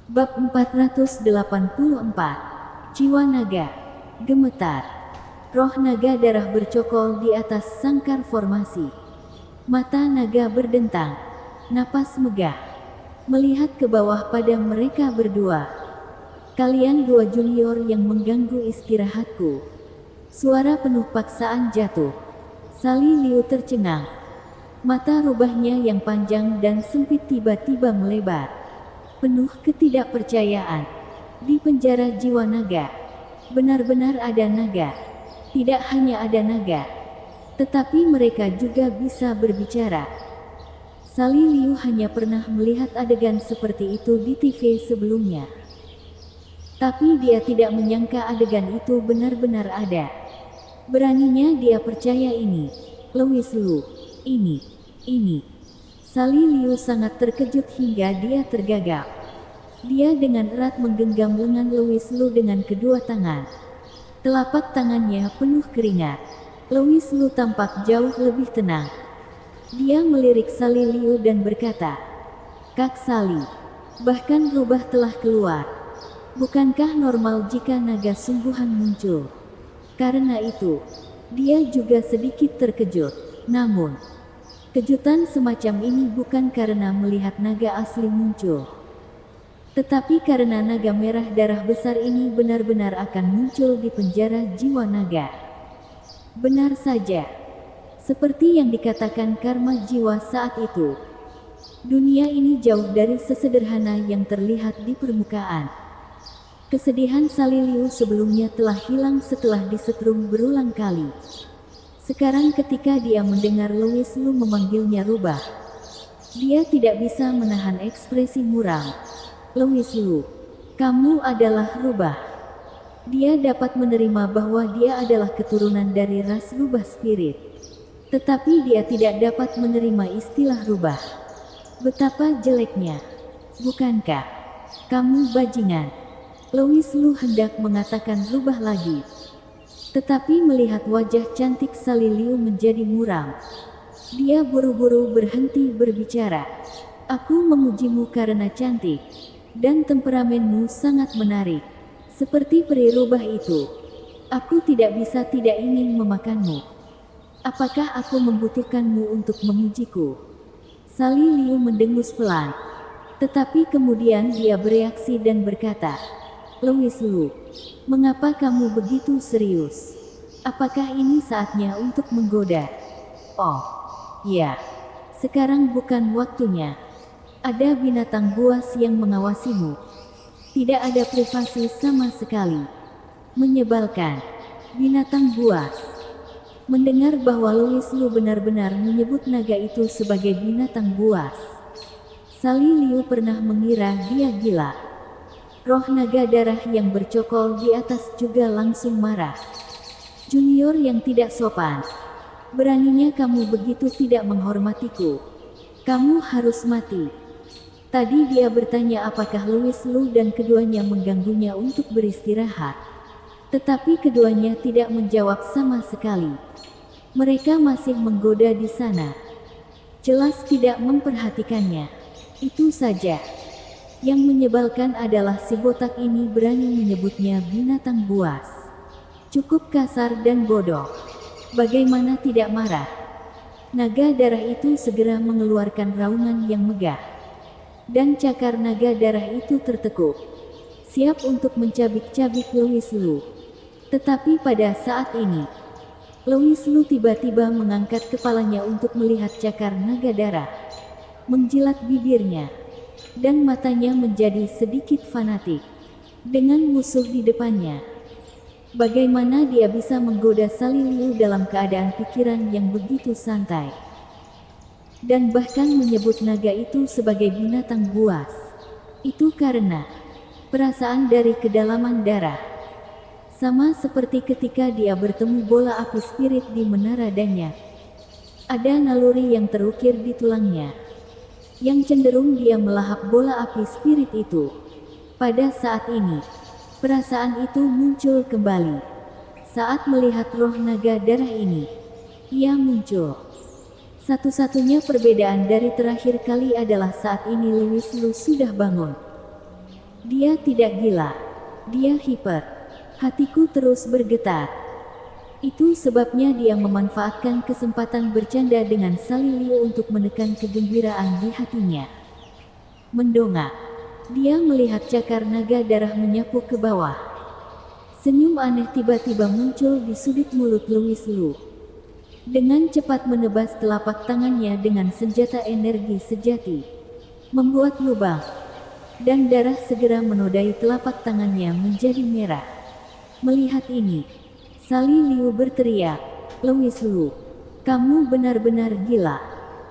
Bab 484. Jiwa naga. Gemetar. Roh naga darah bercokol di atas sangkar formasi. Mata naga berdentang. Napas megah. Melihat ke bawah pada mereka berdua. Kalian dua junior yang mengganggu istirahatku. Suara penuh paksaan jatuh. Sali Liu tercengang. Mata rubahnya yang panjang dan sempit tiba-tiba melebar. Penuh ketidakpercayaan. Di penjara jiwa naga. Benar-benar ada naga. Tidak hanya ada naga, tetapi mereka juga bisa berbicara. Sali Liu hanya pernah melihat adegan seperti itu di TV sebelumnya. Tapi dia tidak menyangka adegan itu benar-benar ada. Beraninya dia percaya ini. Louis Lu. Ini. Sali Liu sangat terkejut hingga dia tergagap. Dia dengan erat menggenggam lengan Louis Lu dengan kedua tangan. Telapak tangannya penuh keringat. Louis Lu tampak jauh lebih tenang. Dia melirik Sali Liu dan berkata, "Kak Sali, bahkan rubah telah keluar. Bukankah normal jika naga sungguhan muncul?" Karena itu, dia juga sedikit terkejut. Namun, kejutan semacam ini bukan karena melihat naga asli muncul, tetapi karena naga merah darah besar ini benar-benar akan muncul di penjara jiwa naga. Benar saja, seperti yang dikatakan karma jiwa saat itu. Dunia ini jauh dari sesederhana yang terlihat di permukaan. Kesedihan Sali Liu sebelumnya telah hilang setelah disetrum berulang kali. Sekarang ketika dia mendengar Louis Lu memanggilnya rubah, dia tidak bisa menahan ekspresi muram. "Louis Lu, kamu adalah rubah." Dia dapat menerima bahwa dia adalah keturunan dari ras rubah spirit. Tetapi dia tidak dapat menerima istilah rubah. Betapa jeleknya. "Bukankah kamu bajingan?" Louis Lu hendak mengatakan rubah lagi. Tetapi melihat wajah cantik Sali Liu menjadi muram, dia buru-buru berhenti berbicara. "Aku memujimu karena cantik, dan temperamenmu sangat menarik. Seperti peri rubah itu. Aku tidak bisa tidak ingin memakanmu. Apakah aku membutuhkanmu untuk memujiku?" Sali Liu mendengus pelan. Tetapi kemudian dia bereaksi dan berkata, "Louis Lu, mengapa kamu begitu serius? Apakah ini saatnya untuk menggoda?" "Oh, ya. Sekarang bukan waktunya. Ada binatang buas yang mengawasimu. Tidak ada privasi sama sekali. Menyebalkan. Binatang buas." Mendengar bahwa Louis Lu benar-benar menyebut naga itu sebagai binatang buas, Sali Liu pernah mengira dia gila. Roh naga darah yang bercokol di atas juga langsung marah. "Junior yang tidak sopan. Beraninya kamu begitu tidak menghormatiku. Kamu harus mati." Tadi dia bertanya apakah Louis Lu dan keduanya mengganggunya untuk beristirahat. Tetapi keduanya tidak menjawab sama sekali. Mereka masih menggoda di sana. Jelas tidak memperhatikannya. Itu saja. Yang menyebalkan adalah si botak ini berani menyebutnya binatang buas. Cukup kasar dan bodoh. Bagaimana tidak marah? Naga darah itu segera mengeluarkan raungan yang megah. Dan cakar naga darah itu tertekuk, siap untuk mencabik-cabik Louis Lu. Tetapi pada saat ini, Louis Lu tiba-tiba mengangkat kepalanya untuk melihat cakar naga darah, menjilat bibirnya, dan matanya menjadi sedikit fanatik. Dengan musuh di depannya, bagaimana dia bisa menggoda Sali Liu dalam keadaan pikiran yang begitu santai? Dan bahkan menyebut naga itu sebagai binatang buas. Itu karena perasaan dari kedalaman darah. Sama seperti ketika dia bertemu bola api spirit di Menara Danya. Ada naluri yang terukir di tulangnya, yang cenderung dia melahap bola api spirit itu. Pada saat ini, perasaan itu muncul kembali. Saat melihat roh naga darah ini, ia muncul. Satu-satunya perbedaan dari terakhir kali adalah saat ini Louis Lu sudah bangun. Dia tidak gila. Dia hiper. Hatiku terus bergetar. Itu sebabnya dia memanfaatkan kesempatan bercanda dengan Sally Liu untuk menekan kegembiraan di hatinya. Mendongak. Dia melihat cakar naga darah menyapu ke bawah. Senyum aneh tiba-tiba muncul di sudut mulut Louis Lu. Dengan cepat menebas telapak tangannya dengan senjata energi sejati. Membuat lubang. Dan darah segera menodai telapak tangannya menjadi merah. Melihat ini, Sally Liu berteriak, "Louis Lu, kamu benar-benar gila.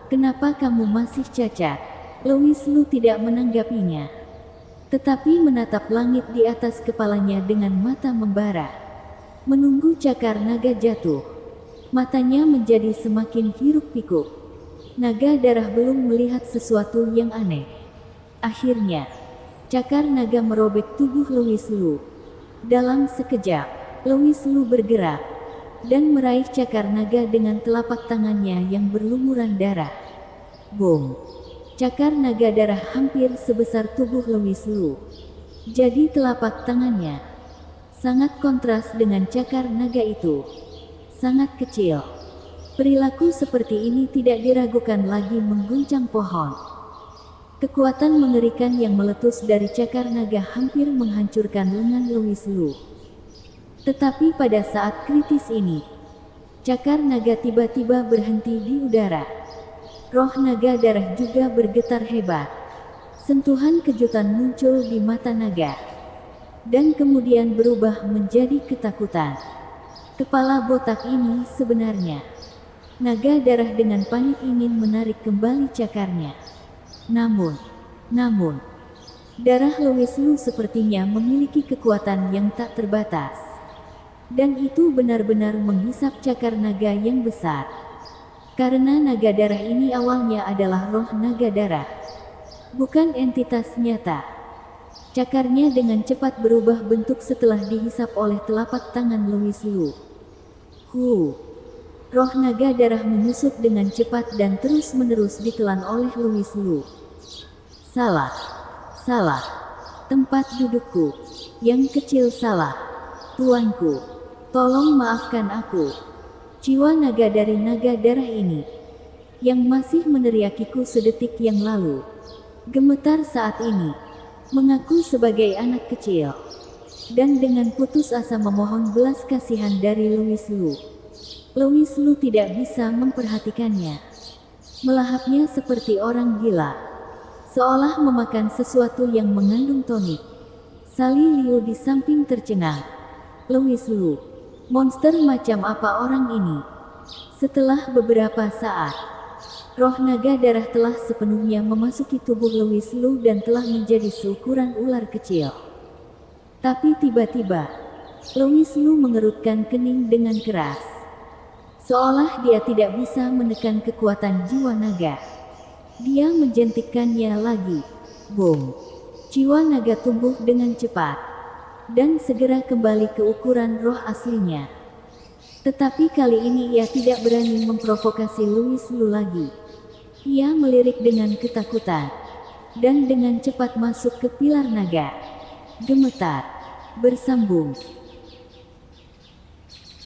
Kenapa kamu masih cacat?" Louis Lu tidak menanggapinya, tetapi menatap langit di atas kepalanya dengan mata membara. Menunggu cakar naga jatuh, matanya menjadi semakin hiruk-pikuk. Naga darah belum melihat sesuatu yang aneh. Akhirnya, cakar naga merobek tubuh Louis Lu. Dalam sekejap, Louis Lu bergerak dan meraih cakar naga dengan telapak tangannya yang berlumuran darah. Boom! Cakar naga darah hampir sebesar tubuh Louis Lu. Jadi telapak tangannya sangat kontras dengan cakar naga itu. Sangat kecil. Perilaku seperti ini tidak diragukan lagi mengguncang pohon. Kekuatan mengerikan yang meletus dari cakar naga hampir menghancurkan lengan Louis Lu. Tetapi pada saat kritis ini, cakar naga tiba-tiba berhenti di udara. Roh naga darah juga bergetar hebat. Sentuhan kejutan muncul di mata naga. Dan kemudian berubah menjadi ketakutan. Kepala botak ini sebenarnya. Naga darah dengan panik ingin menarik kembali cakarnya. Namun, darah Louis Lu sepertinya memiliki kekuatan yang tak terbatas. Dan itu benar-benar menghisap cakar naga yang besar. Karena naga darah ini awalnya adalah roh naga darah, bukan entitas nyata. Cakarnya dengan cepat berubah bentuk setelah dihisap oleh telapak tangan Louis Lu. Roh naga darah menyusup dengan cepat dan terus-menerus ditelan oleh Louis Lu. Salah. Tempat dudukku. Yang kecil salah. Tuanku, tolong maafkan aku. Jiwa naga dari naga darah ini, yang masih meneriakiku sedetik yang lalu, gemetar saat ini, mengaku sebagai anak kecil. Dan dengan putus asa memohon belas kasihan dari Louis Lu. Louis Lu tidak bisa memperhatikannya. Melahapnya seperti orang gila. Seolah memakan sesuatu yang mengandung tonik. Sally Liu di samping tercengang. Louis Lu, monster macam apa orang ini? Setelah beberapa saat, roh naga darah telah sepenuhnya memasuki tubuh Louis Lu dan telah menjadi seukuran ular kecil. Tapi tiba-tiba, Louis Lu mengerutkan kening dengan keras. Seolah dia tidak bisa menekan kekuatan jiwa naga. Dia menjentikkannya lagi. Boom! Jiwa naga tumbuh dengan cepat. Dan segera kembali ke ukuran roh aslinya. Tetapi kali ini ia tidak berani memprovokasi Louis Lu lagi. Ia melirik dengan ketakutan. Dan dengan cepat masuk ke pilar naga. Gemetar. Bersambung.